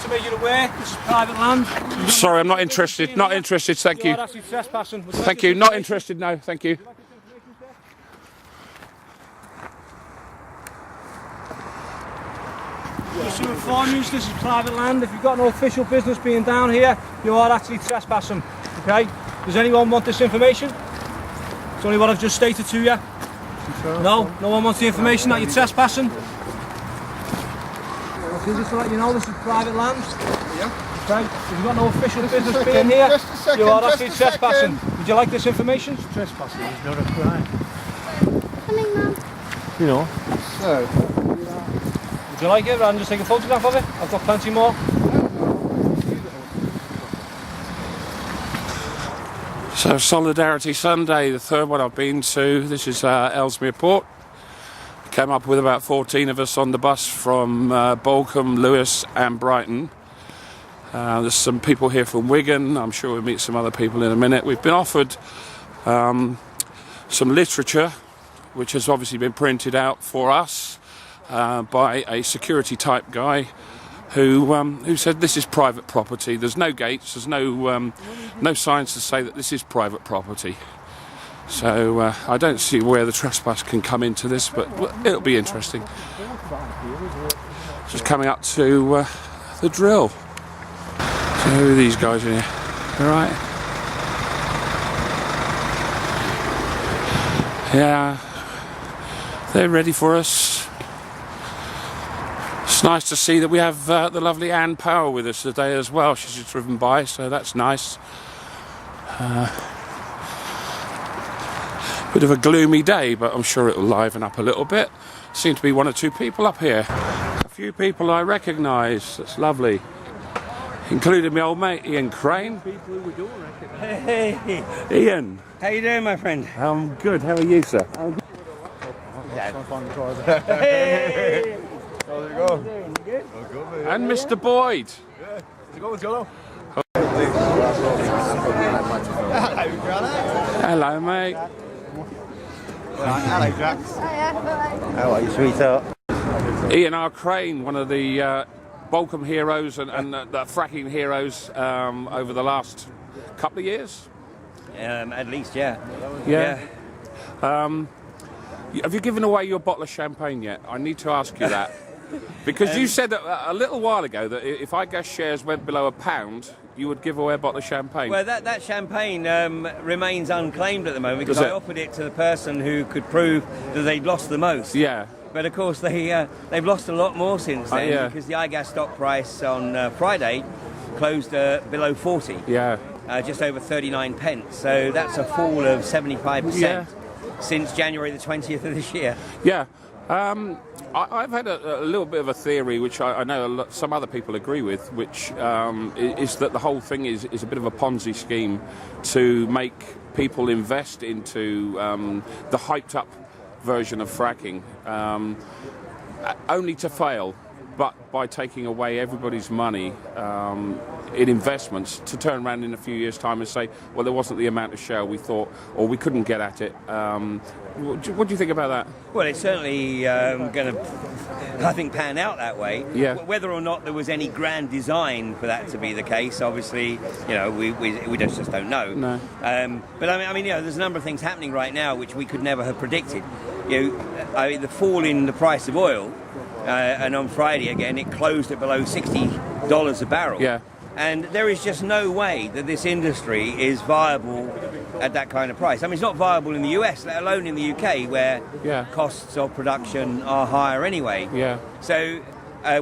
to make you aware, this is private land. Sorry, I'm not interested. Not interested, thank you. You are actually trespassing. Thank you, not interested, no, thank you. Just to inform you, this is private land. If you've got no official business being down here, you are actually trespassing. Okay? Does anyone want this information? It's only what I've just stated to you. No? No one wants the information that you're trespassing? Okay, just to let you know, this is private land. Yeah. Okay? If you've got no official business being here, you are actually trespassing. Would you like this information? Trespassing is not a crime. Coming, Mum. You know. So. Would you like it? Rather than just take a photograph of it? I've got plenty more. So Solidarity Sunday, the third one I've been to. This is Ellesmere Port. Came up with about 14 of us on the bus from Bolcombe, Lewis and Brighton. There's some people here from Wigan. I'm sure we'll meet some other people in a minute. We've been offered some literature, which has obviously been printed out for us by a security type guy who said this is private property. There's no gates, there's no signs to say that this is private property. So I don't see where the trespass can come into this, but it'll be interesting. Just coming up to the drill. So who are these guys in here? All right. Yeah, they're ready for us. It's nice to see that we have the lovely Anne Power with us today as well. She's just driven by, so that's nice. Bit of a gloomy day, but I'm sure it'll liven up a little bit. Seem to be one or two people up here. A few people I recognise. That's lovely. Including my old mate Ian.R.Crane. Hey, Ian. how you doing, my friend? I'm good. How are you, sir? Hey. How's it going? You good? Oh, good, mate. And Mr. Boyd. Yeah. How's it going, Jono? Hello, mate. Hello, Jax. How are you, sweetheart? Ian.R.Crane, one of the Bolcombe heroes and the fracking heroes over the last couple of years. At least, yeah. Yeah. Have you given away your bottle of champagne yet? I need to ask you that. Because you said that a little while ago that if iGas shares went below £1, you would give away a bottle of champagne. Well, that champagne remains unclaimed at the moment because Does I it? offered it to the person who could prove that they'd lost the most. Yeah. But of course, they've lost a lot more since then yeah. because the iGas stock price on Friday closed below 40. Yeah. Just over 39 pence. So that's a fall of 75% Yeah. since January the 20th of this year. Yeah. I've had a little bit of a theory, which I know some other people agree with, which is that the whole thing is a bit of a Ponzi scheme to make people invest into the hyped-up version of fracking, only to fail, but by taking away everybody's money in investments to turn around in a few years' time and say, well, there wasn't the amount of shale we thought, or we couldn't get at it. What do you think about that? Well, it's certainly going to, I think, pan out that way. Yeah. Whether or not there was any grand design for that to be the case, obviously, you know, we just don't know. No. But I mean, you know, there's a number of things happening right now which we could never have predicted. You know, the fall in the price of oil, and on Friday again, it closed at below $60 a barrel. Yeah. And there is just no way that this industry is viable at that kind of price. I mean, it's not viable in the US, let alone in the UK, where Yeah. costs of production are higher anyway. Yeah. So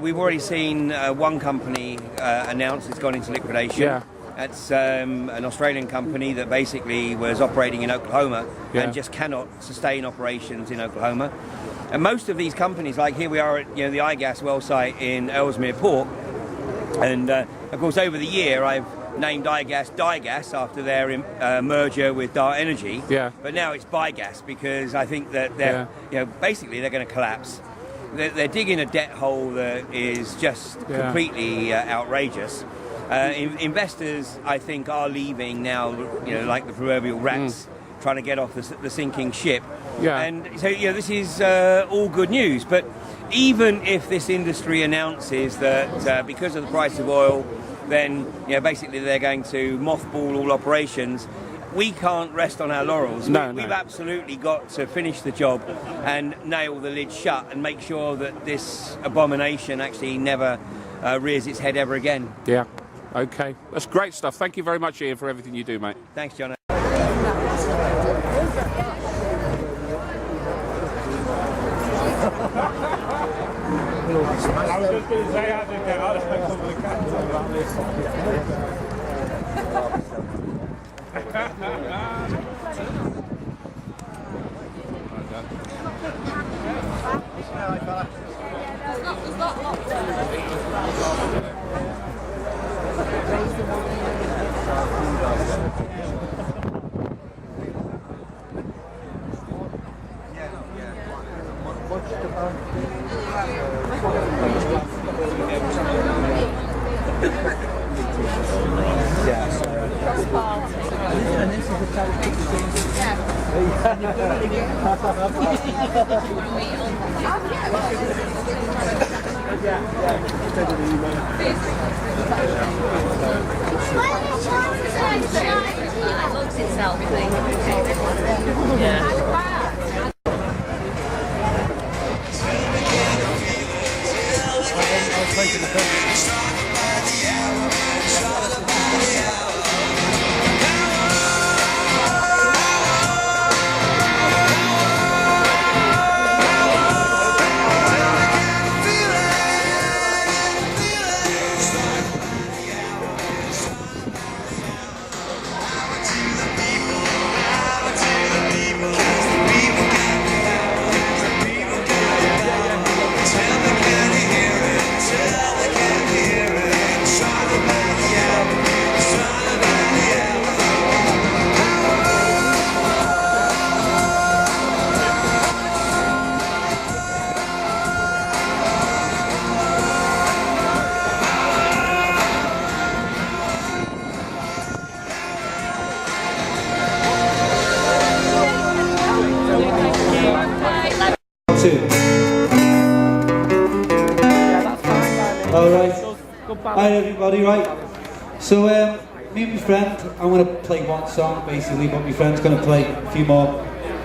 we've already seen one company announce it's gone into liquidation. Yeah. That's an Australian company that basically was operating in Oklahoma Yeah. and just cannot sustain operations in Oklahoma. And most of these companies, like here we are at the iGas well site in Ellesmere Port, and of course over the year I've named iGas Digas after their merger with Dart Energy. Yeah. But now it's Bigas because I think that they're basically they're going to collapse. They're digging a debt hole that is just completely outrageous. Investors, I think, are leaving now, like the proverbial rats, trying to get off the sinking ship. Yeah. And so, this is all good news. But even if this industry announces that because of the price of oil, then basically they're going to mothball all operations, we can't rest on our laurels. We've absolutely got to finish the job and nail the lid shut and make sure that this abomination actually never rears its head ever again. Yeah. Okay. That's great stuff. Thank you very much, Ian, for everything you do, mate. Thanks, John. I was just going to say, I did get out of a couple of cats about this. It looks itself, I think. Yeah. Hi everybody, right? So me and my friend, I'm going to play one song basically, but my friend's going to play a few more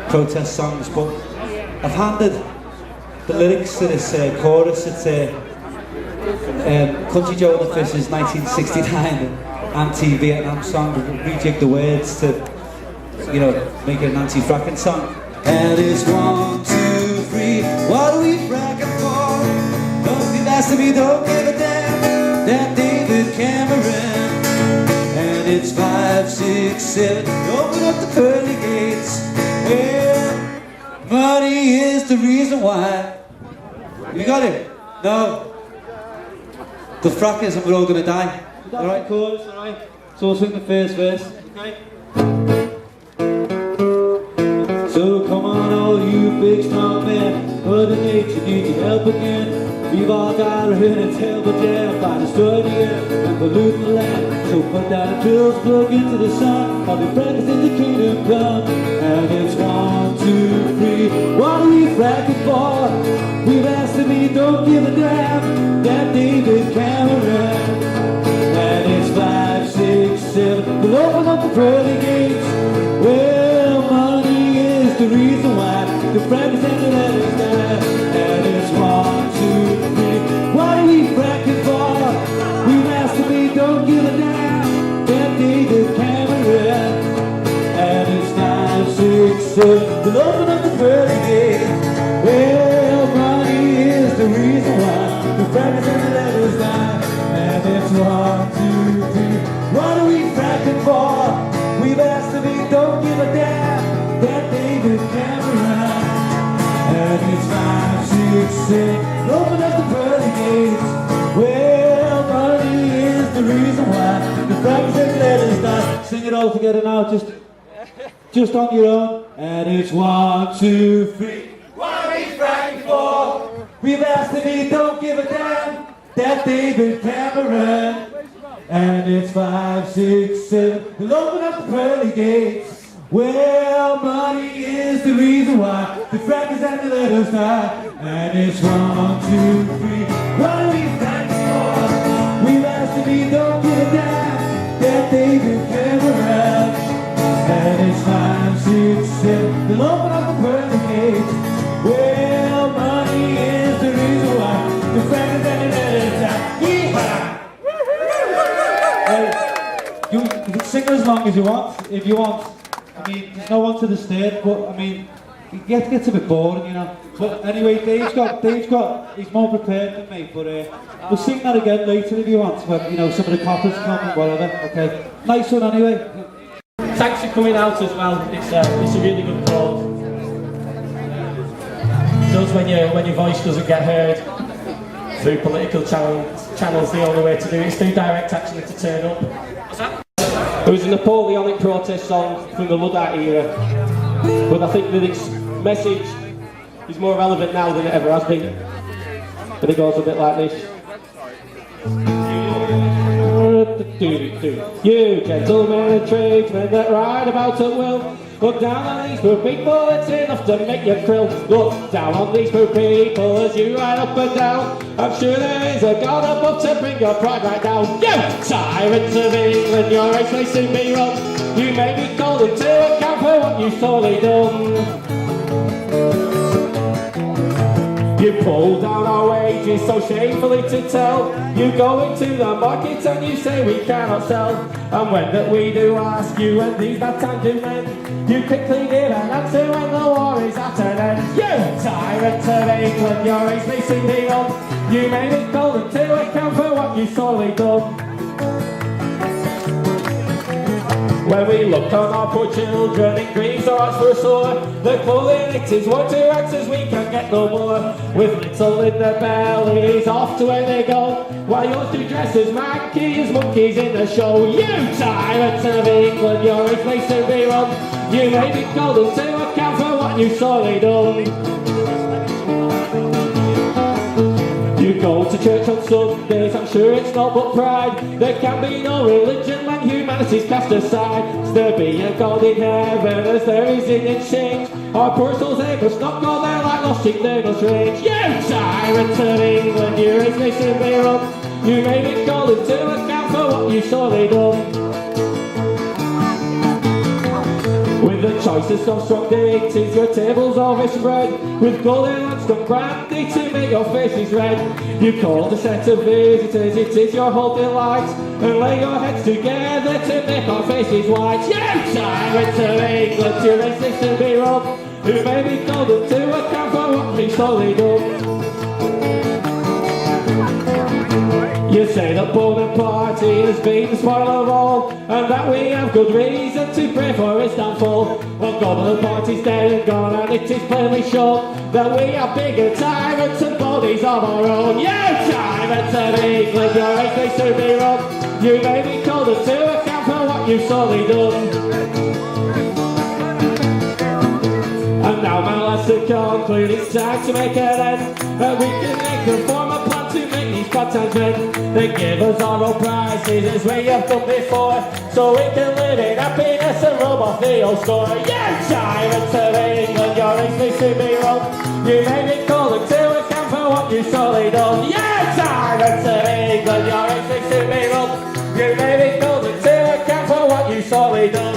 protest songs, but I've handed the lyrics to this chorus. It's Country Joe and the Fish's 1969 anti-Vietnam song. We rejig the words to, make it an anti-fracking song. And it's 1, 2, 3, what are we fracking for? Don't be nice to me, don't give a damn. That David Cameron. And it's 5, 6, 7, open up the pearly gates. Well, money is the reason why. You got it? No. The frack is and we're all gonna die. Alright, chorus, alright. So we'll sing the first verse. Okay. So come on all you big strong men, Mother Nature needs your help again. We've all got our hands held but jam by destroy the air and pollute the land. So put down pills, plug into the sun, I'll be practicing in the kingdom come. And it's 1, 2, 3, what are we fracking for? We've asked to be, don't give a damn. That David Cameron. And it's 5, 6, 7, we'll open up the pearly gates. Well, money is the reason why the fracking and the letters die. And it's 1, 2, 3, what are we fracking for? We've asked to be, don't give a damn. That David Cameron. And it's 5, 6, 7, we'll open up the pearly gates. Well, money is the reason why the fracking and the letters die. And it's 1, 2, 3, what are we fracking for? We've asked to be, don't give a damn. That David Cameron. And it's 5, 6, 7, open up the pearly gates. Well, money is the reason why the fracking and the letters die. Sing it all together now, just on your own. And it's 1, 2, 3, what are we fracking for? We've asked to be, don't give a damn. That David Cameron. And it's 5, 6, 7, we'll open up the pearly gates. Well, money is the reason why the frackers have to let us die. And it's 1, 2, 3. What do we stand for? We've asked to be, don't give a damn that they do came around. And it's 5, 6, 7. They'll open up the pearly gates. Well, money is the reason why the frackers have to let us die. Hey, you can sing as long as you want, if you want. I mean, there's no one to the stage, but I mean, it gets a bit boring, you know. But anyway, he's more prepared than me, but we'll sing that again later if you want, when, you know, some of the coppers come and whatever, okay. Nice one anyway. Thanks for coming out as well, it's a really good cause. It does when your voice doesn't get heard through political channels, the only way to do it is through direct action and to turn up. What's that? It was a Napoleonic protest song from the Luddite era, but I think that its message is more relevant now than it ever has been. And it goes a bit like this. You gentlemen and tradesmen that ride about at will, look down on these poor people, it's enough to make you krill. Look down on these poor people as you ride up and down. I'm sure there is a God above to bring your pride right down. You tyrants of England, your race may soon be run. You may be called into account for what you've sorely done. You pull down our wages so shamefully to tell. You go into the market and you say we cannot sell. And when that we do ask you when these bad times do mend, you quickly give an answer when the war is at an end. You tyrants of England, your race may soon be run. You may be called into account for what you've sorely done. When we look on our poor children, it grieves our hearts for sore. The clothing it is worn to rags as we can get no more. With little in their bellies, off to where they go, while yours do dress as monkeys in the show. You tyrants of England, your race may soon be run. You may be called into account for what you've sorely done. You go to church on Sundays, I'm sure it's not but pride. There can be no religion when humanity's cast aside. There be a God in heaven as there is in exchange. Our poor souls they must not go there like lost sheep they must range. You tyrants of England, your race may soon be run. You may be called into account for what you've sorely done. With the choicest of strong dainties, your tables overspread, with golden and strong brandy to make your faces red. You called a set of visitors, it is your whole delight, and lay your heads together to make our faces white. You tyrants of England, your race is to be run. You may be called into account for what we've sorely done. You say that Bonaparte has been the spoil of all, and that we have good reason to pray for his downfall. Well, Bonaparte's dead and gone, and it is plainly shown that we are bigger tyrants and bodies of our own. You tyrants of England, your race may soon be run. You may be called into account for what you've sorely done. And now, my lads, to conclude, it's time to make an end, and we can make and form a plan to make these bad times mend. They give us our own prizes as we have done before, so we can live in happiness and rub off the old score. You tyrants of England, your race may soon be run. You may be called into account for what you've sorely done. You tyrants of England, your race may soon be run. You may be called into account for what you've sorely done.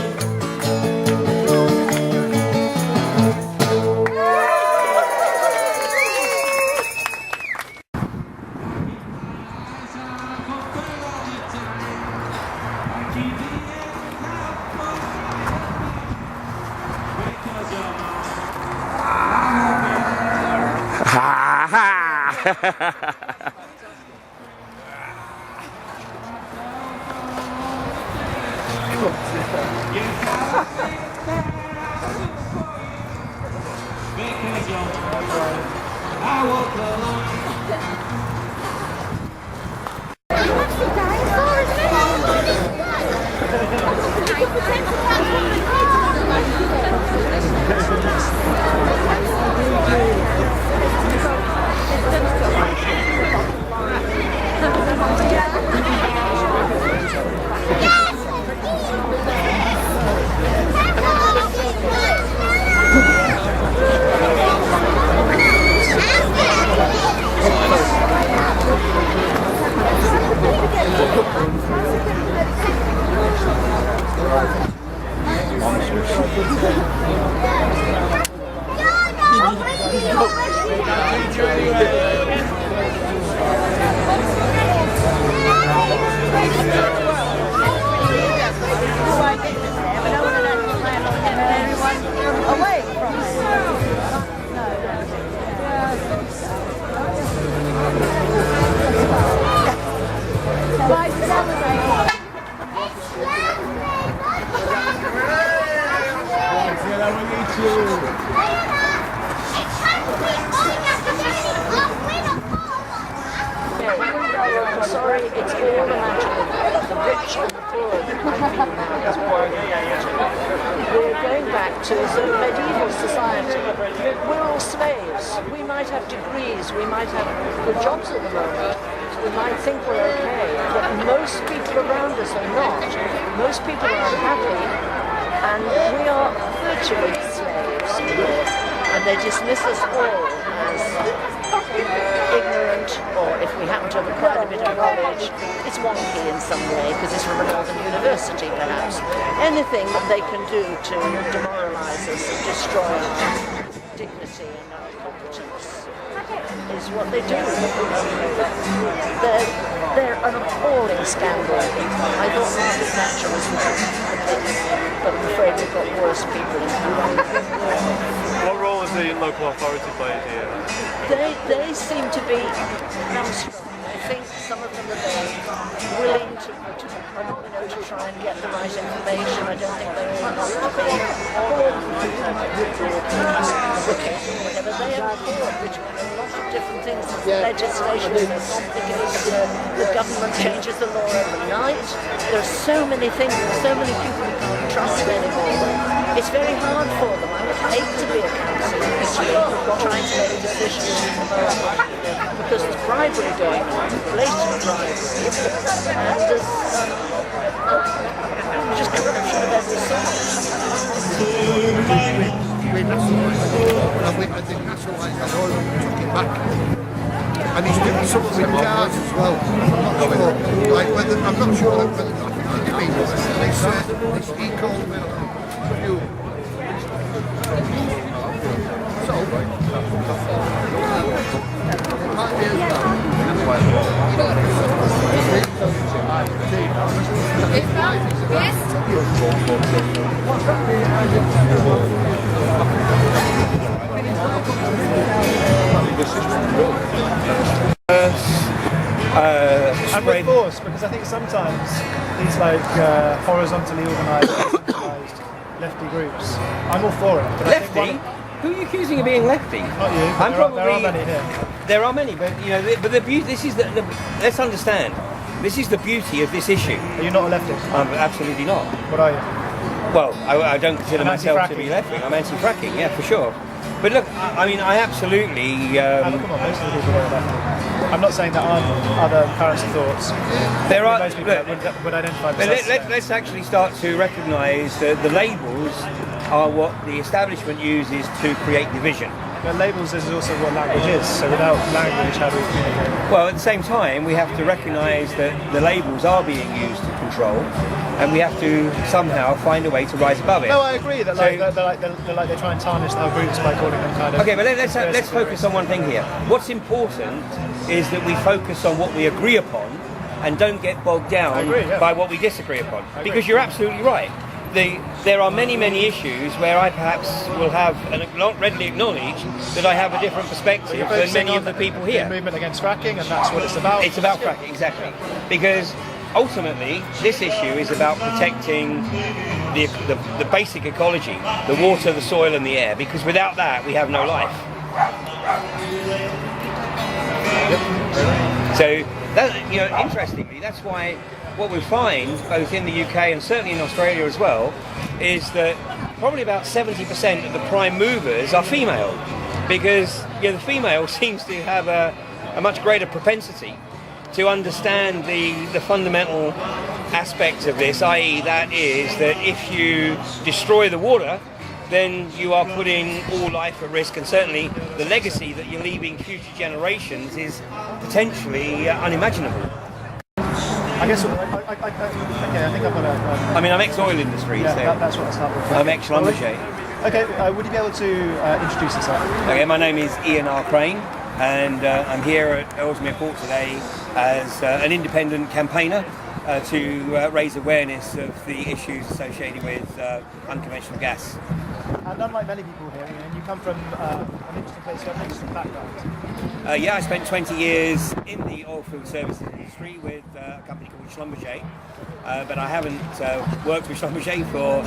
I'm sorry, it's all a matter of the rich and the poor. We're going back to sort of medieval society. We're all slaves. We might have degrees, we might have good jobs at the moment. We might think we're okay, but most people around us are not. Most people are unhappy, and we are virtually slaves. And they dismiss us all as ignorant, or if we happen to have acquired a bit of knowledge, it's wonky in some way because it's from a northern university perhaps. Anything that they can do to demoralise us and destroy our dignity and our competence is what they do. They're an appalling scandal. I thought Margaret Thatcher was but I'm afraid we've got worse people in power. What role has the local authority played here? They seem to be hamstrung. I think some of them are willing to try and get the right information. I don't think they all want to be whatever they are for, which are a lot of different things. Legislation is complicated. The government changes the law overnight. There are so many things, so many people who can't trust anymore. It's very hard for them. I would hate to be a councillor trying to make decisions because there's bribery going on, blatant bribery, and there's just corruption of every sort. I think that's all right. I know he took it back. And he's doing something with cars as well. I'm not sure. Like whether I'm not sure whether this eco fuel. So it might be as and with force, because I think sometimes these like horizontally organised, lefty groups, I'm all for it. But Lefty? Who are you accusing of being lefty? Not you. I'm There are many here. There are many, but you know, but the beauty. This is let's understand. This is the beauty of this issue. Are you not a leftist? I'm absolutely not. What are you? Well, I don't consider I'm myself to anti-fracking. be lefty. I'm anti-fracking, yeah, for sure. But look, I mean, I absolutely. Come on, most of the people are lefty. I'm not saying there aren't other currents of thoughts. There are. Most people Look, would identify. but let's actually start to recognise that the labels are what the establishment uses to create division. But labels is also what language is. So without language, how do we communicate? Well, at the same time, we have to recognise that the labels are being used to control, and we have to somehow find a way to rise above it. No, I agree that they try and tarnish our groups by calling them kind of. Okay, but let's focus on one thing here. What's important is that we focus on what we agree upon, and don't get bogged down by what we disagree upon. Because you're absolutely right. There are many issues where I perhaps will have not readily acknowledge that I have a different perspective than many of the people here. The movement against fracking, and that's what it's about. It's about fracking, exactly. Because ultimately, this issue is about protecting the basic ecology, the water, the soil, and the air. Because without that, we have no life. So, that, interestingly, that's why. What we find, both in the UK and certainly in Australia as well, is that probably about 70% of the prime movers are female, because the female seems to have a much greater propensity to understand the fundamental aspects of this, i.e. that is that if you destroy the water, then you are putting all life at risk, and certainly the legacy that you're leaving future generations is potentially unimaginable. I guess, okay, I think I've got a... I mean, I'm ex-oil industry, so... that's what I started with. I'm ex-Schlumberger. Okay, would you be able to introduce yourself? Okay, my name is Ian.R.Crane, and I'm here at Ellesmere Port today as an independent campaigner to raise awareness of the issues associated with unconventional gas. And unlike many people here, you come from an interesting place, you have an interesting background. Yeah, I spent 20 years in the oilfield services industry with a company called Schlumberger, but I haven't worked with Schlumberger for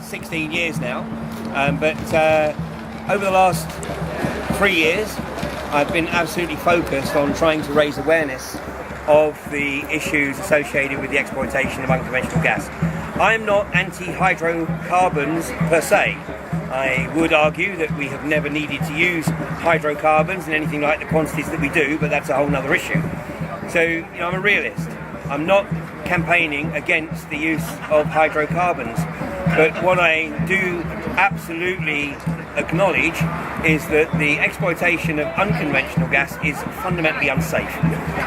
16 years now. But over the last 3 years, I've been absolutely focused on trying to raise awareness of the issues associated with the exploitation of unconventional gas. I am not anti-hydrocarbons per se. I would argue that we have never needed to use hydrocarbons in anything like the quantities that we do, but that's a whole other issue. So, I'm a realist. I'm not campaigning against the use of hydrocarbons, but what I do absolutely acknowledge is that the exploitation of unconventional gas is fundamentally unsafe.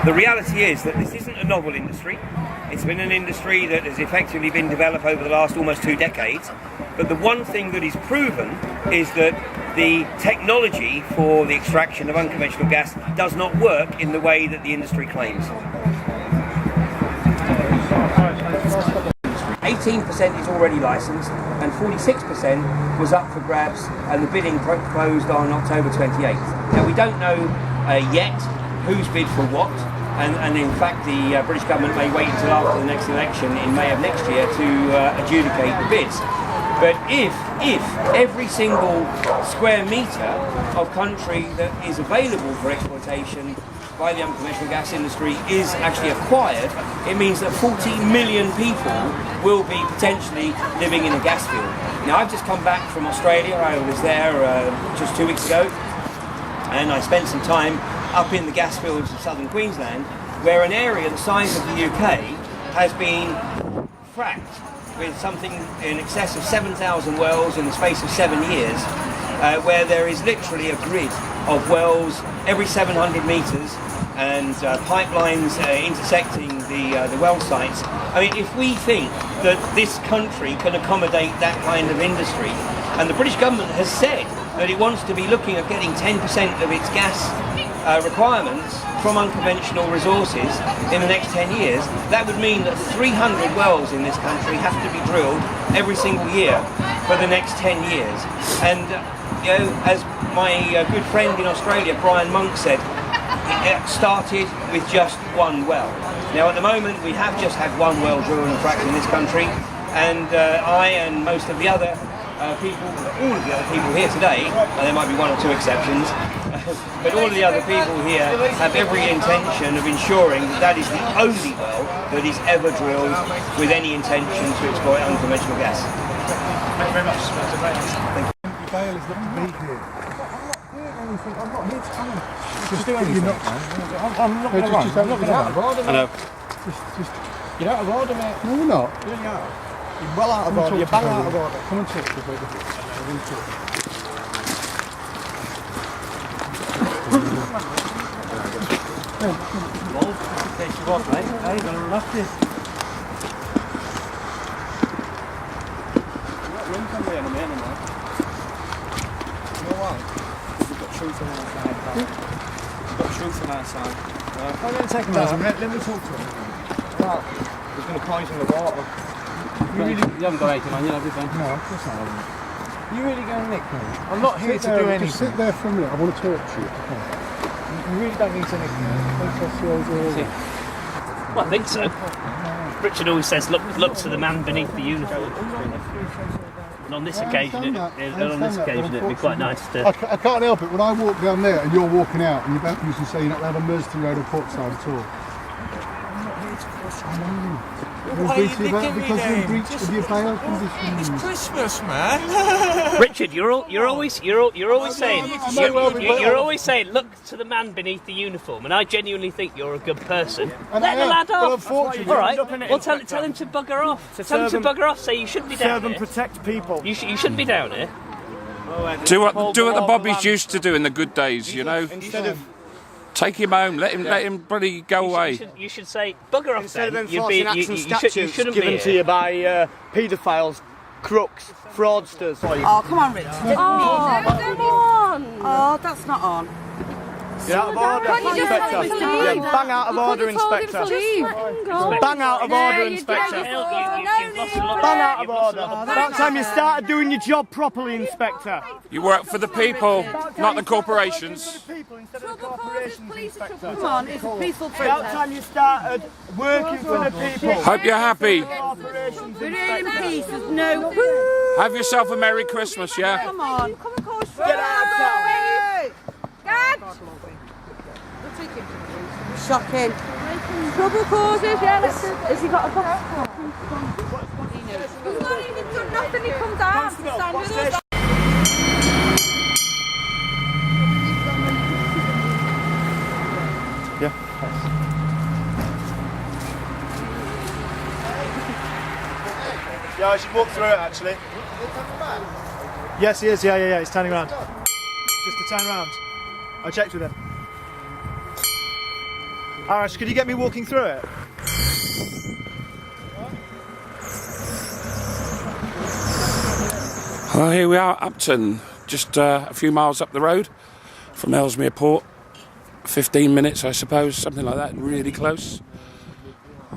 The reality is that this isn't a novel industry. It's been an industry that has effectively been developed over the last almost 2 decades. But the one thing that is proven is that the technology for the extraction of unconventional gas does not work in the way that the industry claims. 18% is already licensed and 46% was up for grabs, and the bidding closed on October 28th. Now we don't know yet who's bid for what, and in fact the British government may wait until after the next election in May of next year to adjudicate the bids. But if every single square metre of country that is available for exploitation by the unconventional gas industry is actually acquired, it means that 40 million people will be potentially living in a gas field. Now, I've just come back from Australia. I was there just 2 weeks ago, and I spent some time up in the gas fields of southern Queensland, where an area the size of the UK has been fracked with something in excess of 7,000 wells in the space of 7 years, where there is literally a grid of wells every 700 metres and pipelines intersecting the well sites. I mean, if we think that this country can accommodate that kind of industry, and the British government has said that it wants to be looking at getting 10% of its gas requirements from unconventional resources in the next 10 years, that would mean that 300 wells in this country have to be drilled every single year for the next 10 years. And as my good friend in Australia, Brian Monk, said, it started with just one well. Now at the moment we have just had one well drilled and fracked in this country, and I and most of the other people, all of the other people here today, and there might be 1 or 2 exceptions, but all of the other people here have every intention of ensuring that that is the only well that is ever drilled with any intention to exploit unconventional gas. Thank you very much. That's a great answer. Thank you. Bail is not to be here. I'm not here to come and Just do anything. I'm not going to run. I'm not going to run. I know. Just, You're out of order, mate. no, you're not. Yeah, you are. You're well out of order. You're bang out of order. Come and talk to me. Come and talk. Take you off, mate. Hey, you're going to run off this. Wind can be enemy anymore. You know what? We've got truth on our side. We've got truth on our side. I'm going to take him out. Let me talk to him. Well, he's going to poison the water. You haven't got anything on you, have you, Ben? No, of course I haven't. You really going to nick me? I'm not here to do anything. Just sit there for a minute. I want to talk to you. You really don't need to nick me. Well, I think so. Richard always says, look to the man beneath the uniform. And on this occasion, it'd be quite nice to. I can't help it. When I walk down there and you're walking out, and you don't usually say you're not allowed on Mersey Road or Portside at all. I'm not here to cause trouble. Because you're in breach of your bail conditions. It's Christmas, man. Richard, you're always saying, look to the man beneath the uniform, and I genuinely think you're a good person. Let the lad off. All right. Well, tell him to bugger off. Tell him to bugger off. Say you shouldn't be down Serve here. and protect people. You shouldn't be down here. Do what the Bobbies used to do in the good days, you know. Instead of Take him home. Let him bloody go away. You should say bugger off. Instead then. of enforcing acts and statutes you shouldn't given be to you by paedophiles, crooks, fraudsters. Oh, come on, Richard. Oh, come on. Oh, that's not on. You're out of order, Can't you just Inspector. tell him to Yeah, leave? bang out of order, Inspector. Bang out of order, Inspector. Bang out of order. About time you started doing your job properly, Inspector. You work for the people, not the corporations. Come on, it's a peaceful About protest. time you started working for the people. Hope you're happy. We're in peace, there's no... Have yourself a Merry Christmas, yeah? Come on. Get out of town. Dad! shocking. Trouble causes, yeah. Has he got a box? He's not even done nothing, he comes out to stand with us. Yeah. Yeah, I should walk through it actually. Yes, he is. Yeah. He's turning around. Just to turn around. I checked with him. Arash, could you get me walking through it? Well, here we are, Upton, just a few miles up the road from Ellesmere Port. 15 minutes, I suppose, something like that, really close.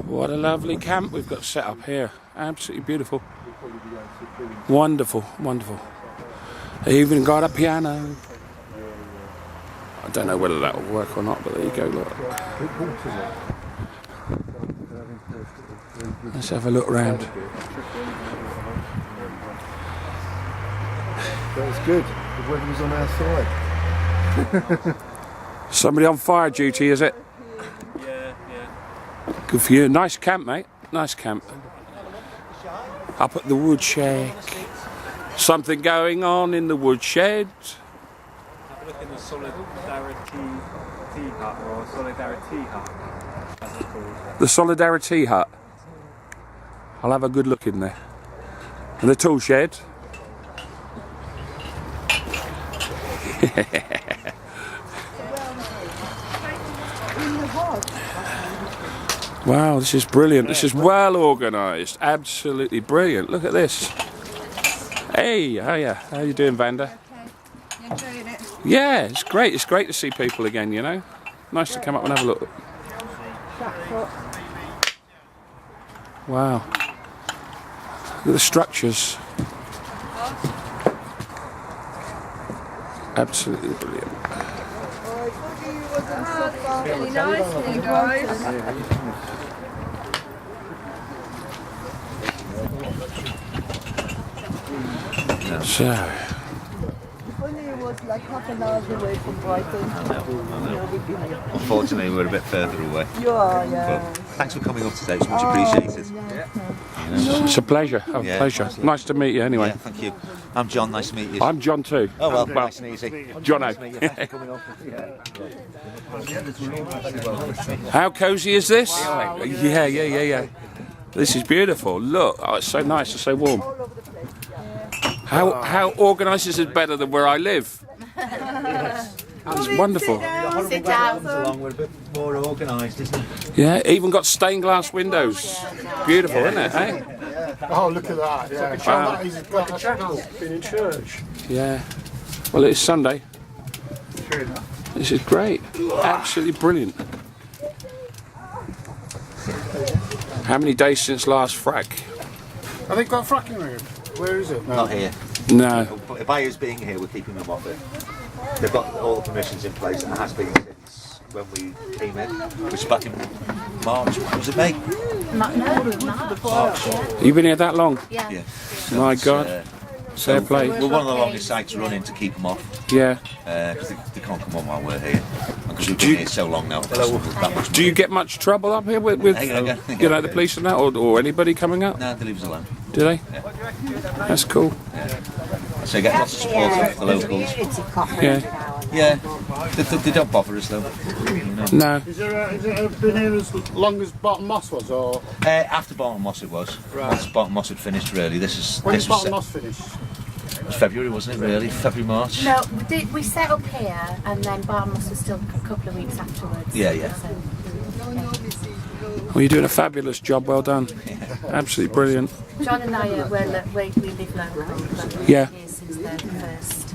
What a lovely camp we've got set up here. Absolutely beautiful. Wonderful, wonderful. They even got a piano. I don't know whether that will work or not, but there you go, look. Let's have a look round. That was good. The weather was on our side. Somebody on fire duty, is it? Yeah. Good for you. Nice camp, mate. Nice camp. Up at the woodshed. Something going on in the woodshed. Have a look in the Solidarity Tea Hut or Solidarity Hut, as it's called. The Solidarity Hut. I'll have a good look in there. And the tool shed. Wow, this is brilliant. This is well organised. Absolutely brilliant. Look at this. Hey, hiya. How you doing, Vanda? You enjoying it? Yeah, it's great. It's great to see people again, you know. Nice to come up and have a look. Wow. Look at the structures. Absolutely brilliant. Really nice, you guys. So, If only it was like half an hour away from Brighton. Unfortunately, we're a bit further away. You are, yeah. But thanks for coming up today. It's much appreciated. it's a pleasure. A pleasure. Nice to meet you anyway. Yeah, thank you. I'm John. Nice to meet you. I'm John too. Oh, well, nice and easy. Jono. Nice to meet you. Thanks for coming up. How cosy is this? Yeah. This is beautiful. Look, oh, it's so nice and so warm. How organised is it better than where I live? It's wonderful. Sit down. Along, we're a bit more organised, isn't it? Yeah, even got stained glass windows. Beautiful, isn't it? Eh? Oh, look at that. Yeah. Wow. He's got a chapel. Been in church. Yeah. Well, it's Sunday. This is great. Absolutely brilliant. How many days since last frack? Have they got a fracking room? Where is it? Not here. No. By us being here, we're keeping them off it. They've got all the permissions in place, and it has been since when we came in, which was back in March. Was it May? March. You've been here that long? Yeah. My God. Fair play. We're one of the longest sites running to keep them off. Yeah. Because they can't come on while we're here. Because we've been here so long now. That much Do you get much trouble up here with you know, the police and that, or anybody coming up? No, they leave us alone. Do they? Yeah. That's cool. Yeah. So you get lots of support from the locals. Yeah. They don't bother us though. You know. No. Is it been here as long as Barton Moss was, or? After Barton Moss it was. Right. Once Barton Moss had finished, really. When did Barton Moss finish? It was February, wasn't it? Really, February, March. No, we set up here, and then Barton Moss was still a couple of weeks afterwards. Yeah. So, Well, you're doing a fabulous job. Well done. Absolutely brilliant. John and I we live local. Yeah. Years since the first.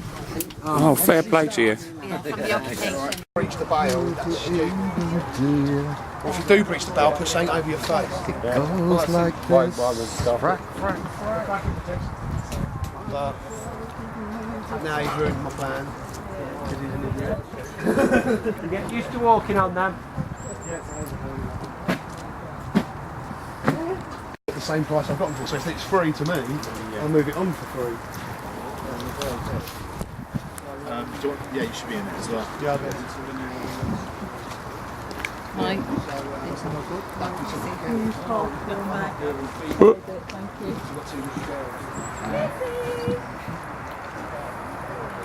Oh, fair play to you. Yeah, from the occupation. Breach the bail. Well, if you do breach the bail, put something over your face. It goes like this. But now you've ruined my plan. Get used to walking on them. At the same price I've got them for, so if it's free to me, I'll move it on for free. Yeah, you should be in it as well. Yeah, I bet. Hi.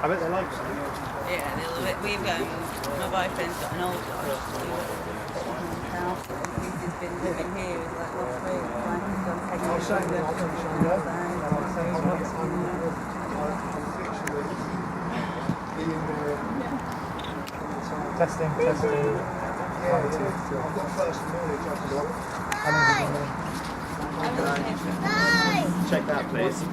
I bet they like it. Yeah, they love it. We've got, my boyfriend's got an old dog. He's been living here like last week. Like he's gone taking Testing. 1, 2, 3. I've got first knowledge of the Hi. Check that, please.